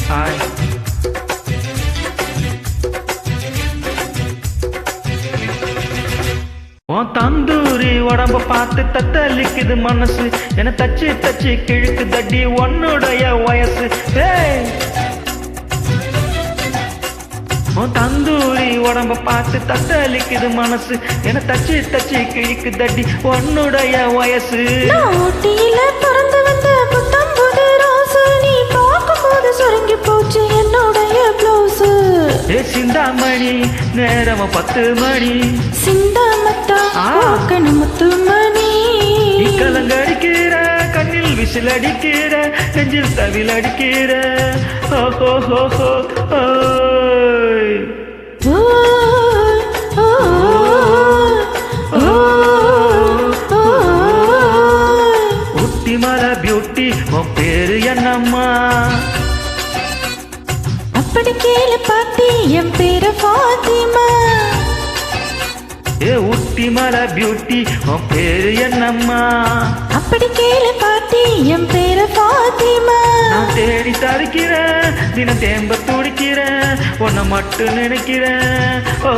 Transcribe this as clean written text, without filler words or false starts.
Hi. உன் தந்தூரி உடம்ப பார்த்து தத்தளிக்குது மனசு, என தச்சு தச்சு கிழக்கு தட்டி உன்னுடைய வயசு. உன் தந்தூரி உடம்ப பார்த்து தத்தளிக்குது மனசு, என தச்சு தச்சு கிழக்கு தட்டி உன்னுடைய வயசு. ஊட்டியில பிறந்து வந்த புத்தம் புது ரோசு, நீ பார்க்கும்போது சுருங்கி போச்சு என்னுடைய ப்ளவுஸ். சிந்தாமணி நேரம் 10 மணி, சிந்தாமத்தா முத்து மணி. கலங்கடிக்கிற கண்ணில் விசில் அடிக்கிற, நெஞ்சில் தவில் அடிக்கிற. ஓஹோ ஹோ ஓய். ஊட்டி மலை பியூட்டி, உன் பேரு என்னம்மா? அப்படி கேளு பாட்டி, என் பேரு ஃபாத்திமா. ஊட்டி மலை பியூட்டி, உன் பேரு என்னம்மா? அப்படி கேளு பாட்டி, என் பேரு ஃபாத்திமா. நான் தேடி தரிக்கிறேன், தினம் தேம்ப துடிக்கிறேன், உன்னை மட்டும் நினைக்கிறேன். ஓ